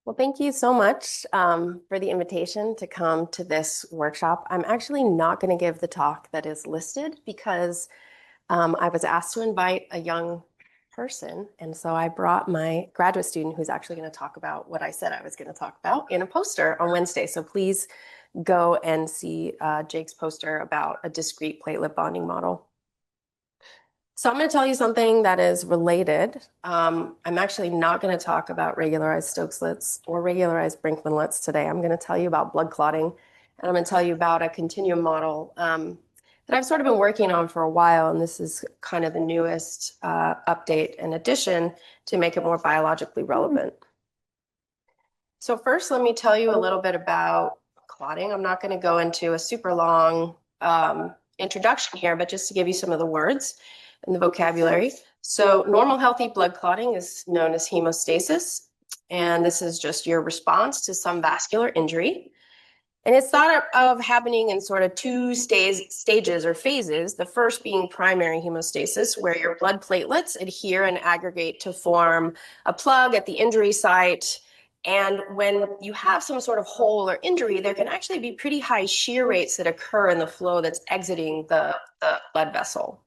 Well, thank you so much for the invitation to come to this workshop. I'm actually not going to give the talk that is listed because I was asked to invite a young person, and so I brought my graduate student who's actually going to talk about what I said I was going to talk about in a poster on Wednesday. So please go and see Jake's poster about a discrete platelet bonding model. So I'm going to tell you something that is related. I'm actually not going to talk about regularized Stokeslets or regularized Brinkmanlets today. I'm going to tell you about blood clotting, and I'm going to tell you about a continuum model that I've sort of been working on for a while, and this is kind of the newest update and addition to make it more biologically relevant. So first, let me tell you a little bit about clotting. I'm not going to go into a super long introduction here, but just to give you some of the words and the vocabulary. So normal healthy blood clotting is known as hemostasis, and this is just your response to some vascular injury. And it's thought of happening in sort of two stages or phases, the first being primary hemostasis, where your blood platelets adhere and aggregate to form a plug at the injury site. And when you have some sort of hole or injury, there can actually be pretty high shear rates that occur in the flow that's exiting the blood vessel.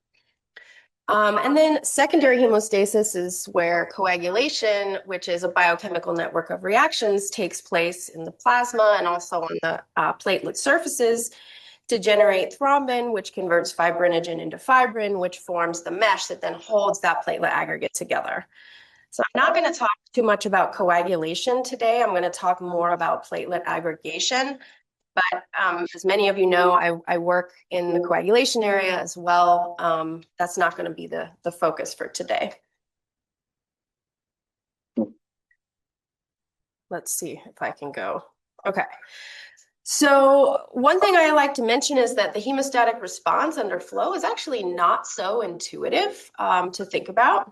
And then secondary hemostasis is where coagulation, which is a biochemical network of reactions, takes place in the plasma and also on the platelet surfaces to generate thrombin, which converts fibrinogen into fibrin, which forms the mesh that then holds that platelet aggregate together. So I'm not going to talk too much about coagulation today. I'm going to talk more about platelet aggregation. But as many of you know, I work in the coagulation area as well. That's not going to be the focus for today. Let's see if I can go. Okay. So one thing I like to mention is that the hemostatic response under flow is actually not so intuitive to think about.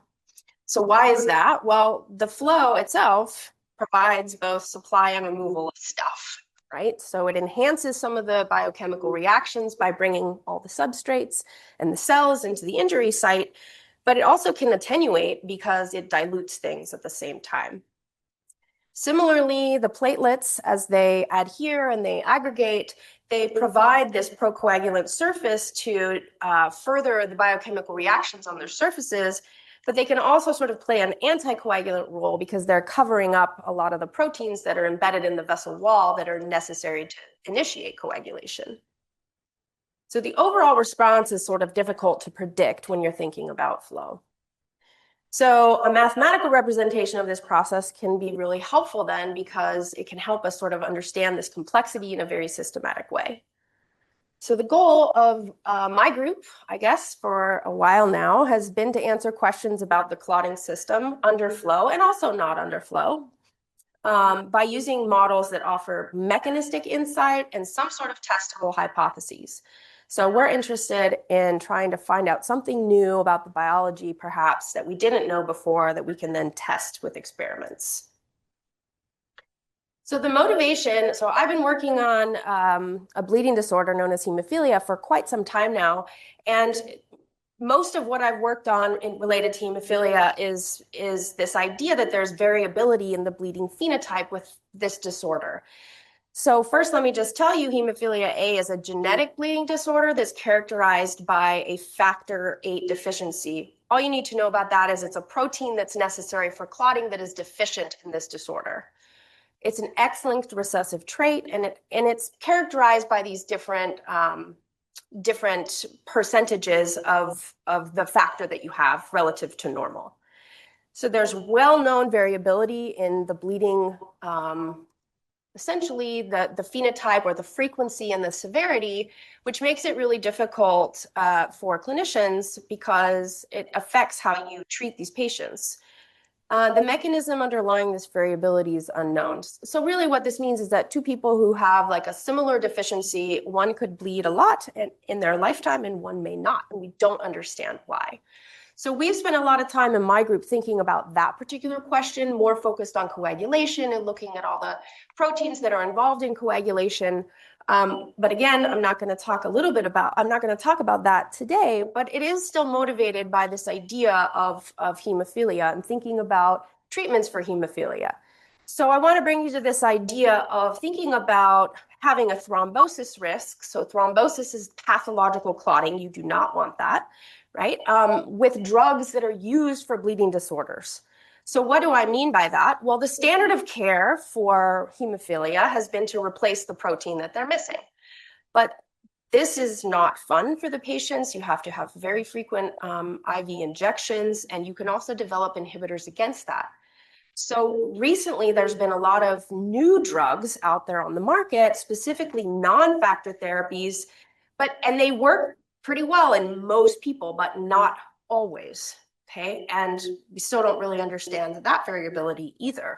So why is that? Well, the flow itself provides both supply and removal of stuff. Right? So it enhances some of the biochemical reactions by bringing all the substrates and the cells into the injury site, but it also can attenuate because it dilutes things at the same time. Similarly, the platelets, as they adhere and they aggregate, they provide this procoagulant surface to further the biochemical reactions on their surfaces, but they can also sort of play an anticoagulant role because they're covering up a lot of the proteins that are embedded in the vessel wall that are necessary to initiate coagulation. So the overall response is sort of difficult to predict when you're thinking about flow. So a mathematical representation of this process can be really helpful then because it can help us sort of understand this complexity in a very systematic way. So the goal of my group, I guess, for a while now has been to answer questions about the clotting system under flow and also not under flow by using models that offer mechanistic insight and some sort of testable hypotheses. So we're interested in trying to find out something new about the biology, perhaps, that we didn't know before that we can then test with experiments. So the motivation, so I've been working on a bleeding disorder known as hemophilia for quite some time now. And most of what I've worked on related to hemophilia is this idea that there's variability in the bleeding phenotype with this disorder. So first, let me just tell you, hemophilia A is a genetic bleeding disorder that's characterized by a factor VIII deficiency. All you need to know about that is it's a protein that's necessary for clotting that is deficient in this disorder. It's an X-linked recessive trait, and it's characterized by these different percentages of the factor that you have relative to normal. So there's well-known variability in the bleeding, essentially the phenotype or the frequency and the severity, which makes it really difficult for clinicians because it affects how you treat these patients. The mechanism underlying this variability is unknown. So really what this means is that two people who have like a similar deficiency, one could bleed a lot in their lifetime and one may not, and we don't understand why. So we've spent a lot of time in my group thinking about that particular question, more focused on coagulation and looking at all the proteins that are involved in coagulation. But again, I'm not going to talk about that today, but it is still motivated by this idea of hemophilia and thinking about treatments for hemophilia. So I want to bring you to this idea of thinking about having a thrombosis risk. So thrombosis is pathological clotting. You do not want that, right? With drugs that are used for bleeding disorders. So what do I mean by that? Well, the standard of care for hemophilia has been to replace the protein that they're missing. But this is not fun for the patients. You have to have very frequent IV injections, and you can also develop inhibitors against that. So recently, there's been a lot of new drugs out there on the market, specifically non-factor therapies, and they work pretty well in most people, but not always, okay? And we still don't really understand that variability either.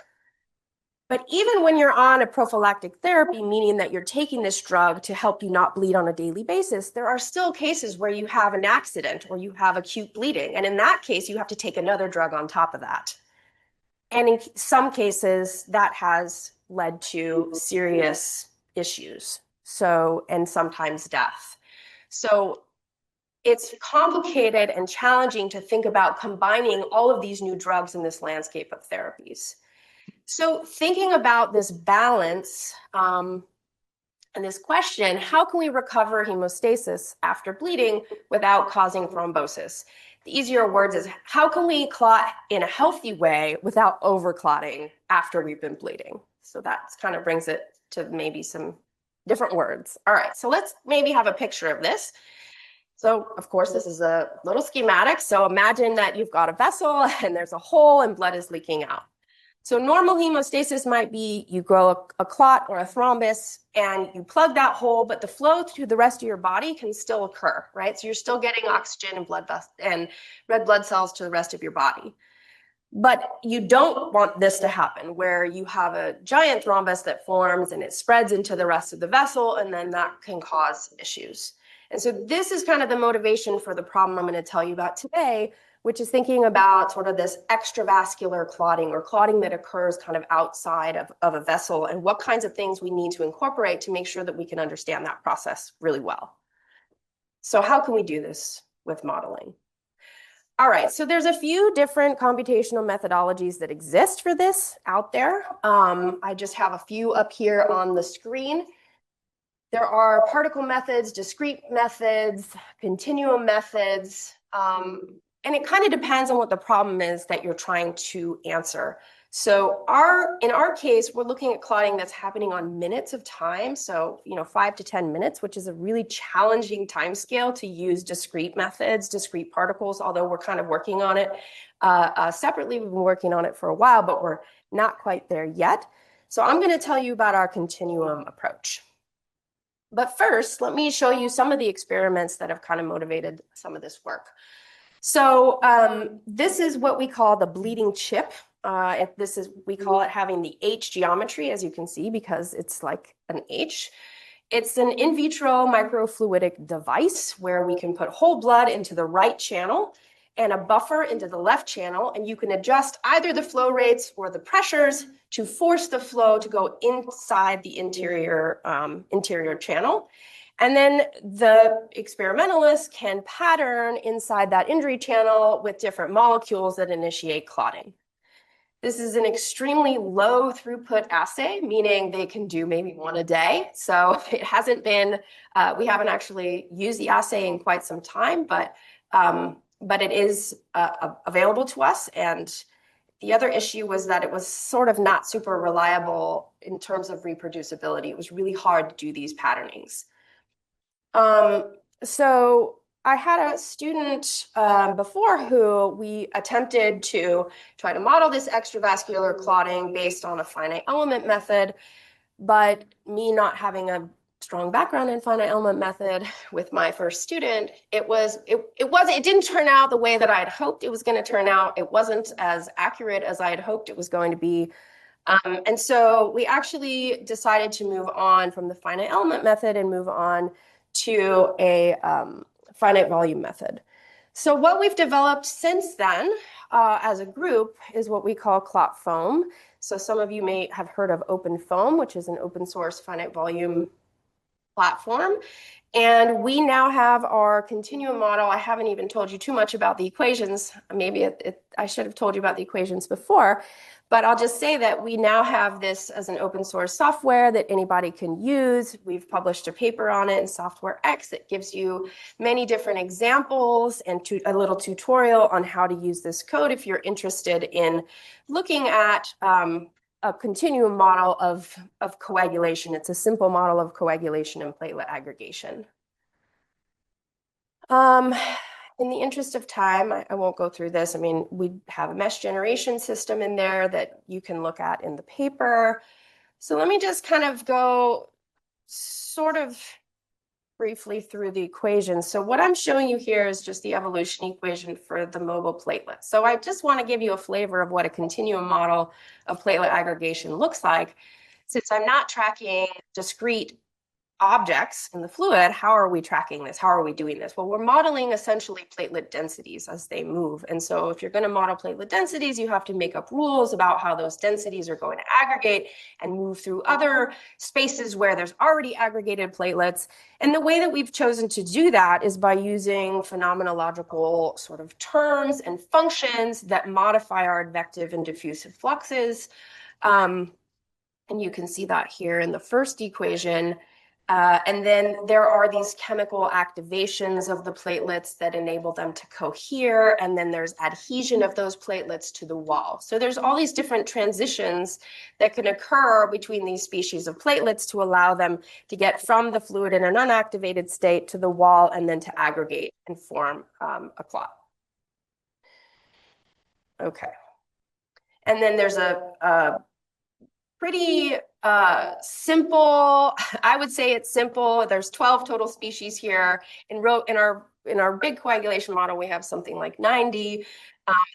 But even when you're on a prophylactic therapy, meaning that you're taking this drug to help you not bleed on a daily basis, there are still cases where you have an accident or you have acute bleeding. And in that case, you have to take another drug on top of that. And in some cases, that has led to serious issues, and sometimes death. So it's complicated and challenging to think about combining all of these new drugs in this landscape of therapies. So thinking about this balance and this question, how can we recover hemostasis after bleeding without causing thrombosis? The easier words is, how can we clot in a healthy way without overclotting after we've been bleeding? So that kind of brings it to maybe some different words. All right, so let's maybe have a picture of this. So of course, this is a little schematic. So imagine that you've got a vessel and there's a hole and blood is leaking out. So normal hemostasis might be you grow a clot or a thrombus and you plug that hole, but the flow to the rest of your body can still occur, right? So you're still getting oxygen and red blood cells to the rest of your body. But you don't want this to happen where you have a giant thrombus that forms and it spreads into the rest of the vessel, and then that can cause issues. And so this is kind of the motivation for the problem I'm going to tell you about today, which is thinking about sort of this extravascular clotting or clotting that occurs kind of outside of a vessel, and what kinds of things we need to incorporate to make sure that we can understand that process really well. So how can we do this with modeling? All right, so there's a few different computational methodologies that exist for this out there. I just have a few up here on the screen. There are particle methods, discrete methods, continuum methods, and it kind of depends on what the problem is that you're trying to answer. So in our case, we're looking at clotting that's happening on minutes of time. So, 5 to 10 minutes, which is a really challenging time scale to use discrete methods, discrete particles, although we're kind of working on it separately. We've been working on it for a while, but we're not quite there yet. So I'm going to tell you about our continuum approach. But first, let me show you some of the experiments that have kind of motivated some of this work. So this is what we call the bleeding chip. We call it having the H geometry, as you can see, because it's like an H. It's an in vitro microfluidic device where we can put whole blood into the right channel and a buffer into the left channel, and you can adjust either the flow rates or the pressures to force the flow to go inside the interior channel. And then the experimentalist can pattern inside that injury channel with different molecules that initiate clotting. This is an extremely low throughput assay, meaning they can do maybe one a day. So it hasn't been, we haven't actually used the assay in quite some time, but it is available to us. And the other issue was that it was sort of not super reliable in terms of reproducibility. It was really hard to do these patternings. So I had a student before who we attempted to try to model this extravascular clotting based on a finite element method, but me not having a strong background in finite element method with my first student, it didn't turn out the way that I had hoped it was going to turn out. It wasn't as accurate as I had hoped it was going to be. And so we actually decided to move on from the finite element method and move on to a finite volume method. So what we've developed since then as a group is what we call clot foam. So some of you may have heard of Open Foam, which is an open source finite volume platform. And we now have our continuum model. I haven't even told you too much about the equations. Maybe I should have told you about the equations before. But I'll just say that we now have this as an open source software that anybody can use. We've published a paper on it in Software X that gives you many different examples and a little tutorial on how to use this code if you're interested in looking at a continuum model of coagulation. It's a simple model of coagulation and platelet aggregation. In the interest of time, I won't go through this. I mean, we have a mesh generation system in there that you can look at in the paper. So let me just kind of go sort of briefly through the equation. So what I'm showing you here is just the evolution equation for the mobile platelet. So I just want to give you a flavor of what a continuum model of platelet aggregation looks like. Since I'm not tracking discrete objects in the fluid, how are we tracking this? How are we doing this? Well, we're modeling essentially platelet densities as they move. And so if you're going to model platelet densities, you have to make up rules about how those densities are going to aggregate and move through other spaces where there's already aggregated platelets. And the way that we've chosen to do that is by using phenomenological sort of terms and functions that modify our advective and diffusive fluxes. And you can see that here in the first equation. And then there are these chemical activations of the platelets that enable them to cohere, and then there's adhesion of those platelets to the wall. So there's all these different transitions that can occur between these species of platelets to allow them to get from the fluid in an unactivated state to the wall and then to aggregate and form a clot. Okay. And then there's a pretty simple, I would say it's simple. There's 12 total species here. In our big coagulation model, we have something like 90.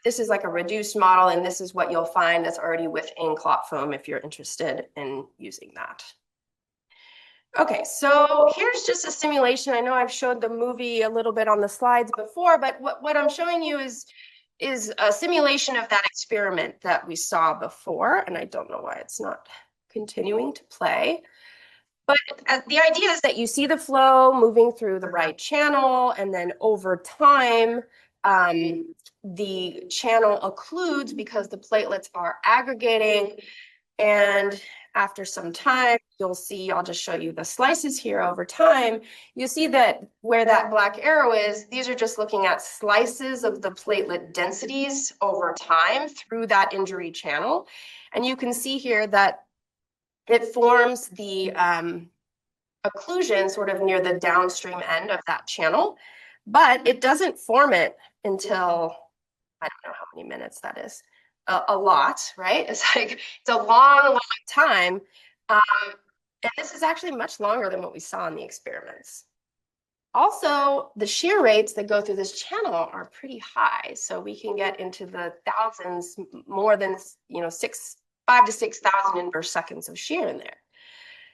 This is like a reduced model, and this is what you'll find that's already within clot foam if you're interested in using that. Okay, so here's just a simulation. I know I've showed the movie a little bit on the slides before, but what I'm showing you is a simulation of that experiment that we saw before, and I don't know why it's not continuing to play. But the idea is that you see the flow moving through the right channel, and then over time, the channel occludes because the platelets are aggregating. And after some time, you'll see, I'll just show you the slices here over time. You see that where that black arrow is, these are just looking at slices of the platelet densities over time through that injury channel. And you can see here that it forms the occlusion sort of near the downstream end of that channel, but it doesn't form it until, I don't know how many minutes that is. A lot, right? It's a long time. And this is actually much longer than what we saw in the experiments. Also, the shear rates that go through this channel are pretty high. So we can get into the thousands, more than 5 to 6,000 inverse seconds of shear in there.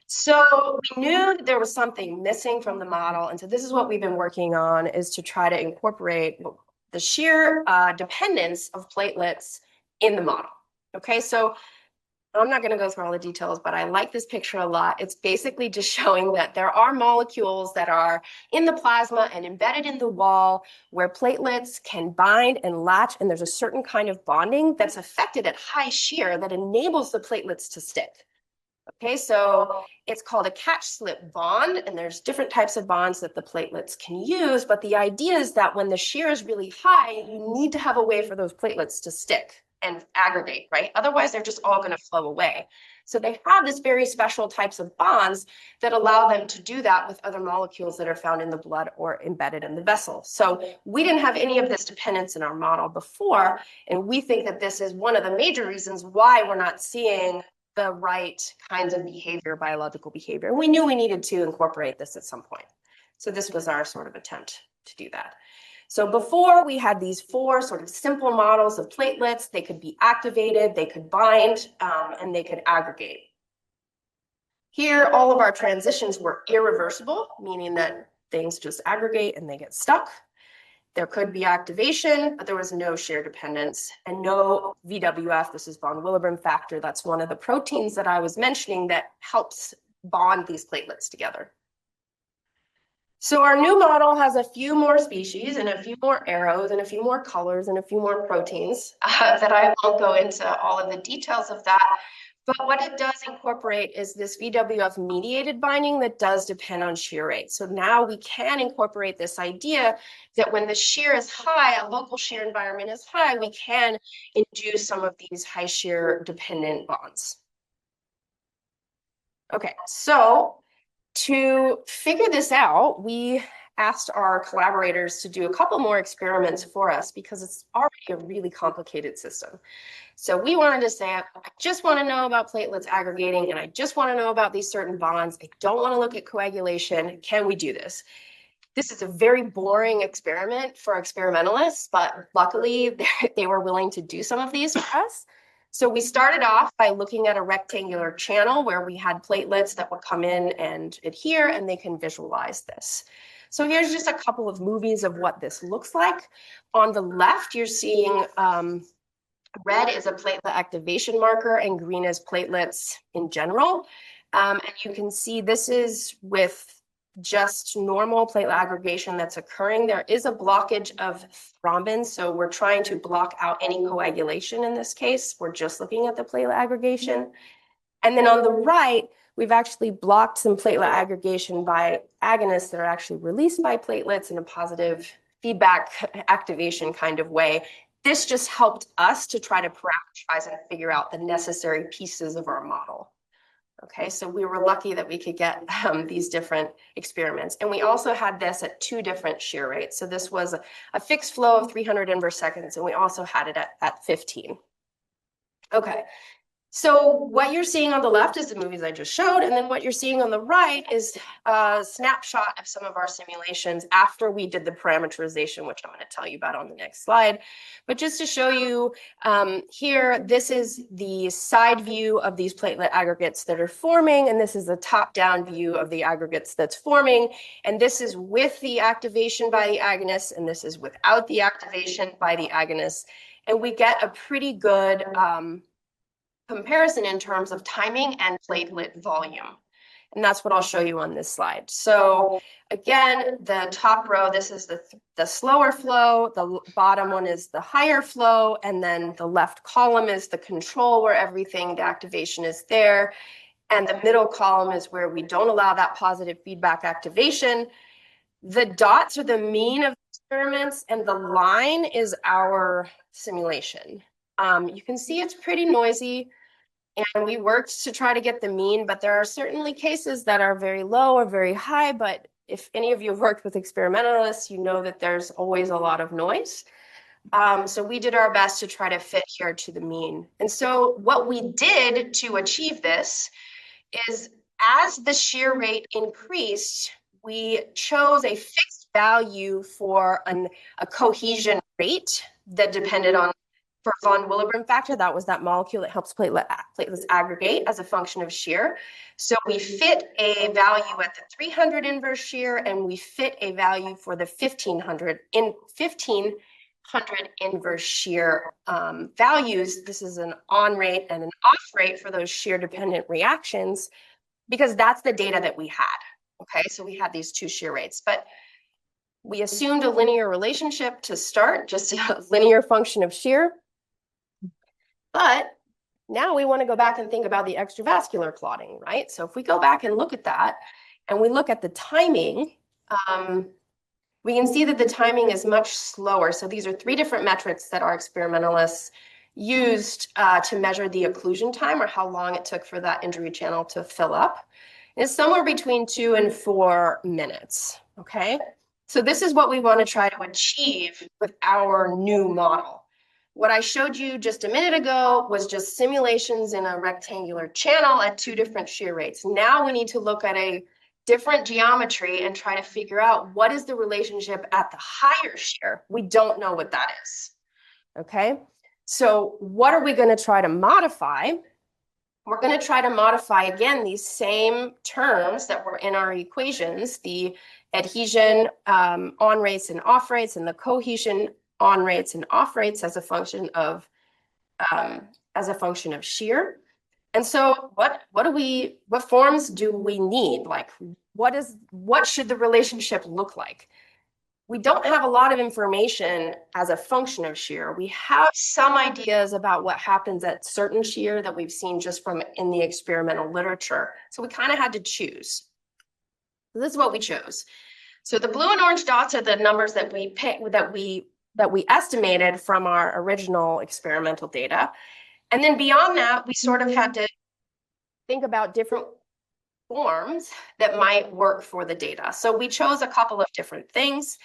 So we knew that there was something missing from the model. And so this is what we've been working on, is to try to incorporate the shear dependence of platelets in the model. Okay, so I'm not going to go through all the details, but I like this picture a lot. It's basically just showing that there are molecules that are in the plasma and embedded in the wall where platelets can bind and latch, and there's a certain kind of bonding that's affected at high shear that enables the platelets to stick. Okay, so it's called a catch-slip bond, and there's different types of bonds that the platelets can use, but the idea is that when the shear is really high, you need to have a way for those platelets to stick and aggregate, right? Otherwise, they're just all going to flow away. So they have this very special types of bonds that allow them to do that with other molecules that are found in the blood or embedded in the vessel. So we didn't have any of this dependence in our model before, and we think that this is one of the major reasons why we're not seeing the right kinds of behavior, biological behavior. We knew we needed to incorporate this at some point. So this was our sort of attempt to do that. So before, we had these 4 sort of simple models of platelets. They could be activated, they could bind, and they could aggregate. Here, all of our transitions were irreversible, meaning that things just aggregate and they get stuck. There could be activation, but there was no shear dependence and no VWF. This is von Willebrand factor. That's one of the proteins that I was mentioning that helps bond these platelets together. So our new model has a few more species and a few more arrows and a few more colors and a few more proteins that I won't go into all of the details of that. But what it does incorporate is this VWF mediated binding that does depend on shear rate. So now we can incorporate this idea that when the shear is high, a local shear environment is high, we can induce some of these high shear dependent bonds. Okay, so to figure this out, we asked our collaborators to do a couple more experiments for us because it's already a really complicated system. So we wanted to say, I just want to know about platelets aggregating, and I just want to know about these certain bonds. I don't want to look at coagulation. Can we do this? This is a very boring experiment for experimentalists, but luckily they were willing to do some of these for us. So we started off by looking at a rectangular channel where we had platelets that would come in and adhere, and they can visualize this. So here's just a couple of movies of what this looks like. On the left, you're seeing red is a platelet activation marker, and green is platelets in general. And you can see this is with just normal platelet aggregation that's occurring. There is a blockage of thrombin, so we're trying to block out any coagulation in this case. We're just looking at the platelet aggregation. And then on the right, we've actually blocked some platelet aggregation by agonists that are actually released by platelets in a positive feedback activation kind of way. This just helped us to try to parameterize and figure out the necessary pieces of our model. Okay, so we were lucky that we could get these different experiments. And we also had this at 2 different shear rates. So this was a fixed flow of 300 inverse seconds, and we also had it at 15. Okay, so what you're seeing on the left is the movies I just showed, and then what you're seeing on the right is a snapshot of some of our simulations after we did the parameterization, which I'm going to tell you about on the next slide. But just to show you here, this is the side view of these platelet aggregates that are forming, and this is the top-down view of the aggregates that's forming, and this is with the activation by the agonist, and this is without the activation by the agonist, and we get a pretty good comparison in terms of timing and platelet volume. And that's what I'll show you on this slide. So again, the top row, this is the slower flow, the bottom one is the higher flow, and then the left column is the control where everything, the activation is there. And the middle column is where we don't allow that positive feedback activation. The dots are the mean of experiments, and the line is our simulation. You can see it's pretty noisy. And we worked to try to get the mean, but there are certainly cases that are very low or very high. But if any of you have worked with experimentalists, you know that there's always a lot of noise. So we did our best to try to fit here to the mean. And so what we did to achieve this is as the shear rate increased, we chose a fixed value for a cohesion rate that depended on for von Willebrand factor. That was that molecule that helps platelets aggregate as a function of shear. So we fit a value at the 300 inverse shear, and we fit a value for the 1500 inverse shear values. This is an on rate and an off rate for those shear dependent reactions, because that's the data that we had. Okay, so we had these 2 shear rates, but we assumed a linear relationship to start, just a linear function of shear. But now we want to go back and think about the extravascular clotting, right? So if we go back and look at that, and we look at the timing, we can see that the timing is much slower. So these are 3 different metrics that our experimentalists used to measure the occlusion time, or how long it took for that injury channel to fill up. It's somewhere between 2 and 4 minutes, okay? So this is what we want to try to achieve with our new model. What I showed you just a minute ago was just simulations in a rectangular channel at 2 different shear rates. Now we need to look at a different geometry and try to figure out what is the relationship at the higher shear. We don't know what that is, okay? So what are we going to try to modify? We're going to try to modify, again, these same terms that were in our equations, the adhesion on rates and off rates, and the cohesion on rates and off rates as a function of shear. And so what forms do we need? Like, what should the relationship look like? We don't have a lot of information as a function of shear. We have some ideas about what happens at certain shear that we've seen just from in the experimental literature. So we kind of had to choose. So this is what we chose. So the blue and orange dots are the numbers that we picked, that we estimated from our original experimental data. And then beyond that, we sort of had to think about different forms that might work for the data. So we chose a couple of different things.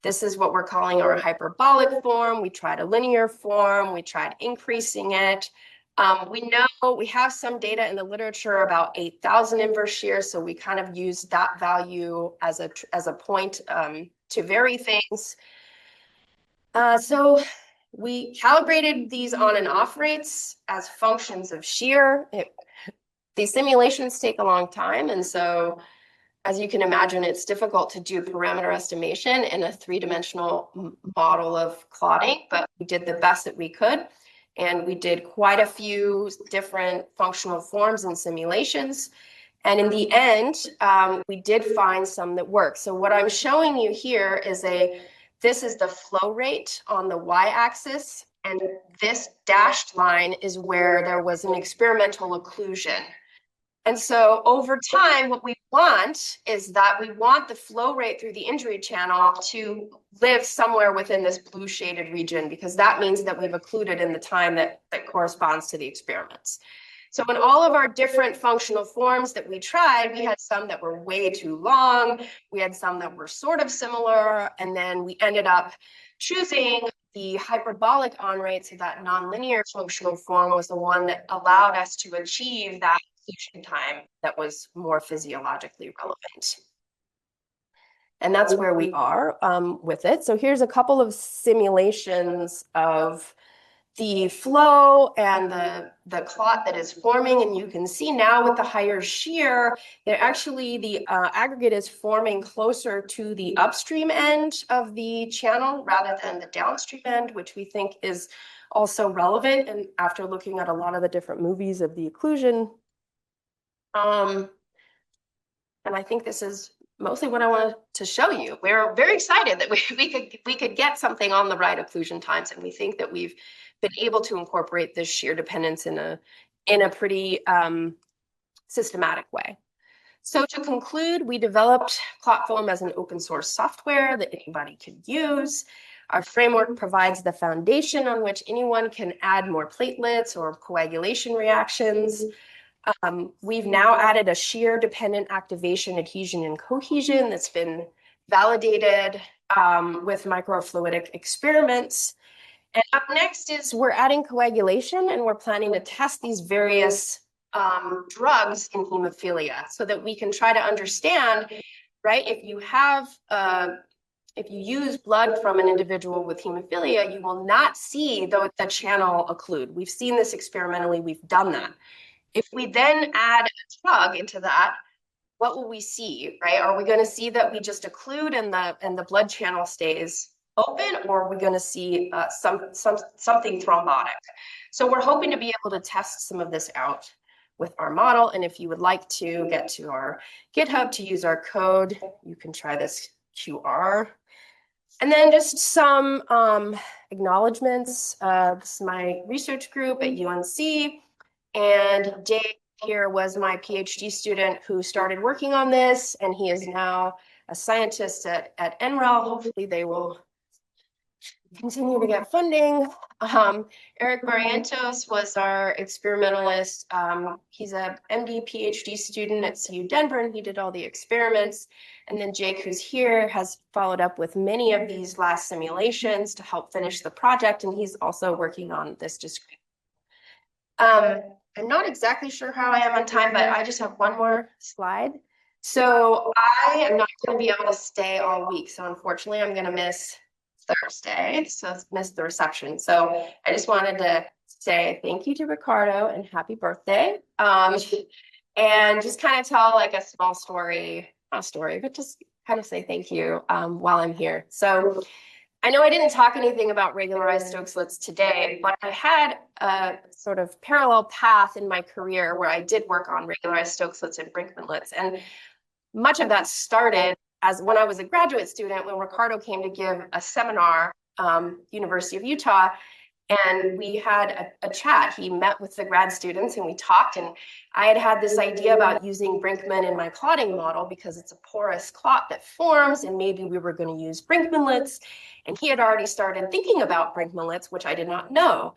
This is what we're calling our hyperbolic form. We tried a linear form. We tried increasing it. We know we have some data in the literature about 8,000 inverse shear, so we kind of used that value as a point to vary things. So we calibrated these on and off rates as functions of shear. These simulations take a long time, and so as you can imagine, it's difficult to do parameter estimation in a three-dimensional model of clotting, but we did the best that we could. And we did quite a few different functional forms and simulations. And in the end, we did find some that work. So what I'm showing you here is this is the flow rate on the y-axis. And this dashed line is where there was an experimental occlusion. And so over time, what we want is that we want the flow rate through the injury channel to live somewhere within this blue shaded region, because that means that we've occluded in the time that corresponds to the experiments. So in all of our different functional forms that we tried, we had some that were way too long. We had some that were sort of similar. And then we ended up choosing the hyperbolic on rate, so that nonlinear functional form was the one that allowed us to achieve that time that was more physiologically relevant. And that's where we are with it. So here's a couple of simulations of the flow and the clot that is forming. And you can see now with the higher shear that actually the aggregate is forming closer to the upstream end of the channel rather than the downstream end, which we think is also relevant. And after looking at a lot of the different movies of the occlusion, and I think this is mostly what I wanted to show you. We're very excited that we could get something on the right occlusion times, and we think that we've been able to incorporate this shear dependence in a pretty systematic way. So to conclude, we developed ClotFoam as an open source software that anybody could use. Our framework provides the foundation on which anyone can add more platelets or coagulation reactions. We've now added a shear-dependent activation, adhesion, and cohesion that's been validated with microfluidic experiments. And up next is we're adding coagulation, and we're planning to test these various drugs in hemophilia so that we can try to understand, right, if you use blood from an individual with hemophilia, you will not see the channel occlude. We've seen this experimentally, we've done that. If we then add a drug into that, what will we see, right? Are we going to see that we just occlude and the blood channel stays open, or are we going to see something thrombotic? So we're hoping to be able to test some of this out with our model. And if you would like to get to our GitHub to use our code, you can try this QR. And then just some acknowledgements. This is my research group at UNC. And Dave here was my PhD student who started working on this, and he is now a scientist at NREL. Hopefully they will continue to get funding. Eric Barrientos was our experimentalist. He's a MD PhD student at CU Denver, and he did all the experiments. And then Jake, who's here, has followed up with many of these last simulations to help finish the project, and he's also working on this discrete. I'm not exactly sure how I am on time, but I just have one more slide. So I am not going to be able to stay all week. So unfortunately, I'm going to miss Thursday, so miss the reception. So I just wanted to say thank you to Ricardo and happy birthday. And just kind of tell like a small story, not a story, but just kind of say thank you while I'm here. So I know I didn't talk anything about regularized Stokes-Slits today, but I had a sort of parallel path in my career where I did work on regularized Stokes-Slits and Brinkmanlets. And much of that started as when I was a graduate student, when Ricardo came to give a seminar, University of Utah, and we had a chat. He met with the grad students and we talked, and I had this idea about using Brinkman in my clotting model because it's a porous clot that forms, and maybe we were going to use Brinkmanlets. And he had already started thinking about Brinkmanlets, which I did not know.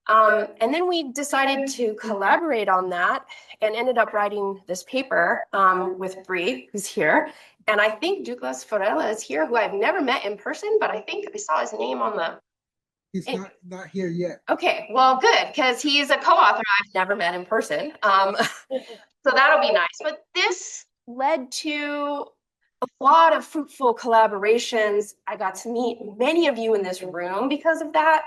And then we decided to collaborate on that and ended up writing this paper with Bree, who's here. And I think Douglas Farella is here, who I've never met in person, but I think I saw his name on the... He's not here yet. Okay, well, good, because he's a co-author I've never met in person. So that'll be nice. But this led to a lot of fruitful collaborations. I got to meet many of you in this room because of that.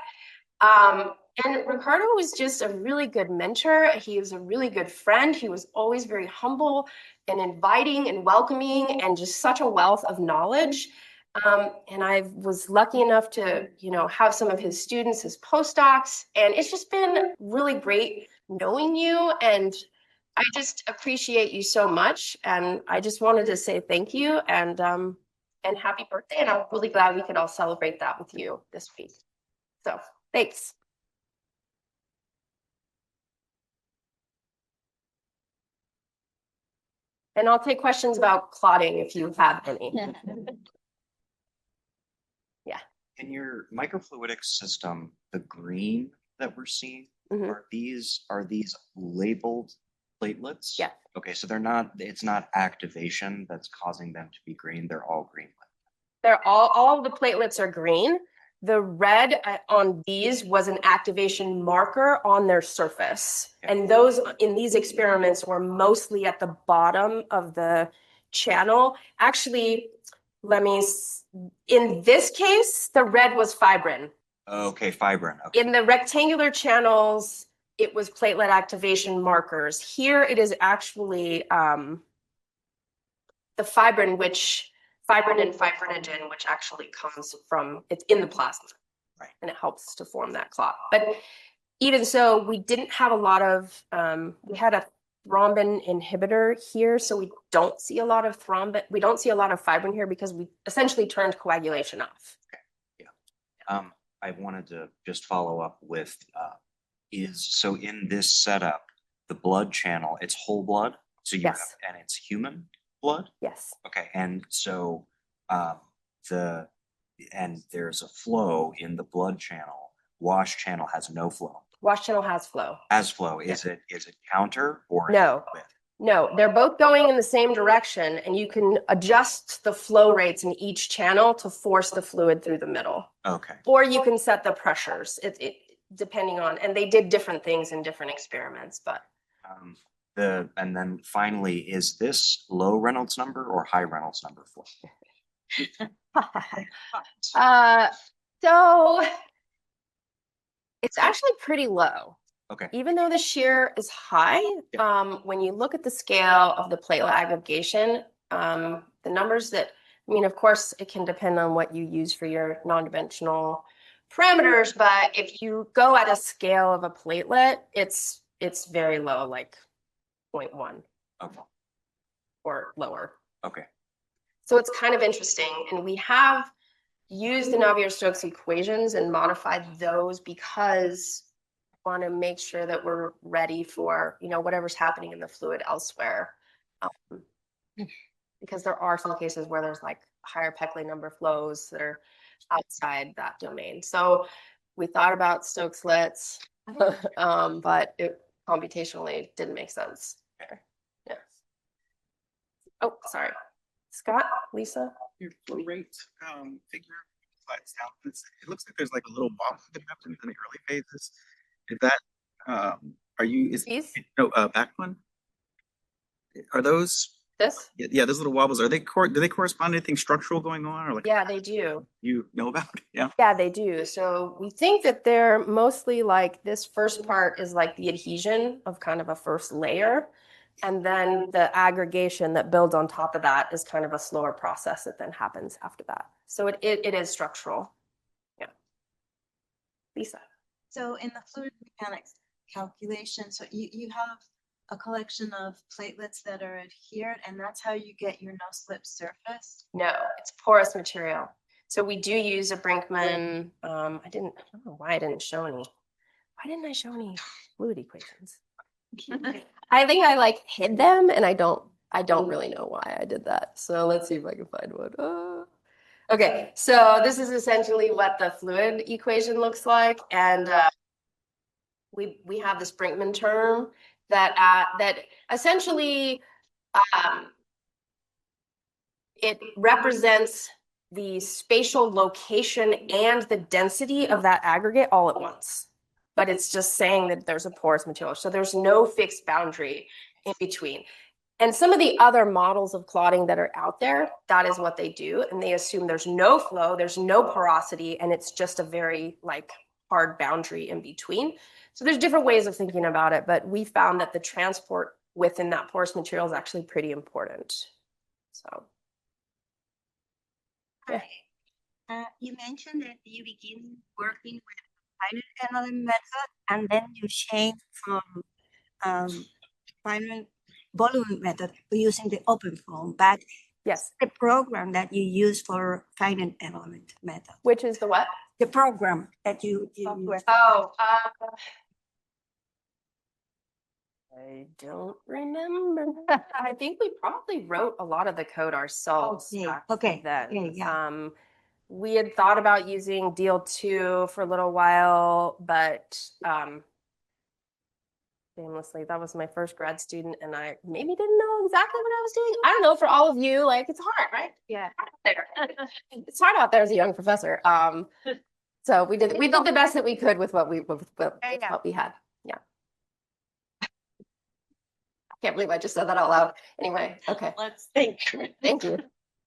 And Ricardo was just a really good mentor. He was a really good friend. He was always very humble and inviting and welcoming and just such a wealth of knowledge. And I was lucky enough to, have some of his students as postdocs. And it's just been really great knowing you. And I just appreciate you so much. And I just wanted to say thank you and happy birthday. And I'm really glad we could all celebrate that with you this week. So thanks. And I'll take questions about clotting if you have any. Yeah. In your microfluidic system, the green that we're seeing, are these labeled platelets? Yeah. Okay, so it's not activation that's causing them to be green. They're all green. They're all the platelets are green. The red on these was an activation marker on their surface. Yeah. And those in these experiments were mostly at the bottom of the channel. Actually, in this case, the red was fibrin. Okay, fibrin. Okay. In the rectangular channels, it was platelet activation markers. Here it is actually the fibrin and fibrinogen, which actually comes from, it's in the plasma, right? And it helps to form that clot. But even so, we didn't have a lot of, we had a thrombin inhibitor here, so we don't see a lot of fibrin here because we essentially turned coagulation off. Okay, yeah. I wanted to just follow up with, so in this setup, the blood channel, it's whole blood, so you yes. And it's human blood? Yes. Okay, and so there's a flow in the blood channel. Wash channel has no flow. Wash channel has flow. Has flow. Is it counter or no? No, they're both going in the same direction, and you can adjust the flow rates in each channel to force the fluid through the middle. Okay. Or you can set the pressures. It depending on, and they did different things in different experiments, but. And then finally, is this low Reynolds number or high Reynolds number flow? So it's actually pretty low. Okay. Even though the shear is high, when you look at the scale of the platelet aggregation, the numbers that, of course, it can depend on what you use for your non-dimensional parameters, but if you go at a scale of a platelet, it's very low, like 0.1. Okay. Or lower. Okay. So it's kind of interesting. And we have used the Navier-Stokes equations and modified those because we want to make sure that we're ready for, whatever's happening in the fluid elsewhere. Because there are some cases where there's like higher Peckley number flows that are outside that domain. So we thought about Stokes-Slits, but it computationally didn't make sense. Yeah. Oh, sorry. Scott, Lisa? Your flow rate figure slides down. It looks like there's like a little wobble that happens in the early phases. Is that back one? Are those this? Yeah, those little wobbles, do they correspond to anything structural going on, or like? Yeah, they do. You know about it? Yeah. Yeah, they do. So we think that they're mostly like this first part is like the adhesion of kind of a first layer. And then the aggregation that builds on top of that is kind of a slower process that then happens after that. So it is structural. Lisa. So in the fluid mechanics calculation, so you have a collection of platelets that are adherent, and that's how you get your no-slip surface? No, it's porous material. So we do use a Brinkman. I don't know why I didn't show any. Why didn't I show any fluid equations? I think I like hid them, and I don't really know why I did that. So let's see if I can find one. Okay, so this is essentially what the fluid equation looks like, and we have this Brinkman term that essentially it represents the spatial location and the density of that aggregate all at once. But it's just saying that there's a porous material. So there's no fixed boundary in between. And some of the other models of clotting that are out there, that is what they do. And they assume there's no flow, there's no porosity, and it's just a very like hard boundary in between. So there's different ways of thinking about it, but we found that the transport within that porous material is actually pretty important. So. Yeah. You mentioned that you begin working with finite method, and then you change from finite volume method using the open form. But yes, the program that you use for finite element method. Which is the what? The program that you use. Oh, I don't remember. I think we probably wrote a lot of the code ourselves. Okay. Then. Yeah. We had thought about using Deal 2 for a little while, but shamelessly, that was my first grad student, and I maybe didn't know exactly what I was doing. I don't know. For all of you, like it's hard, right? Yeah. It's hard out there as a young professor. So we did the best that we could with what we had. Yeah. Can't believe I just said that out loud. Anyway, okay. Let's think. Thank you.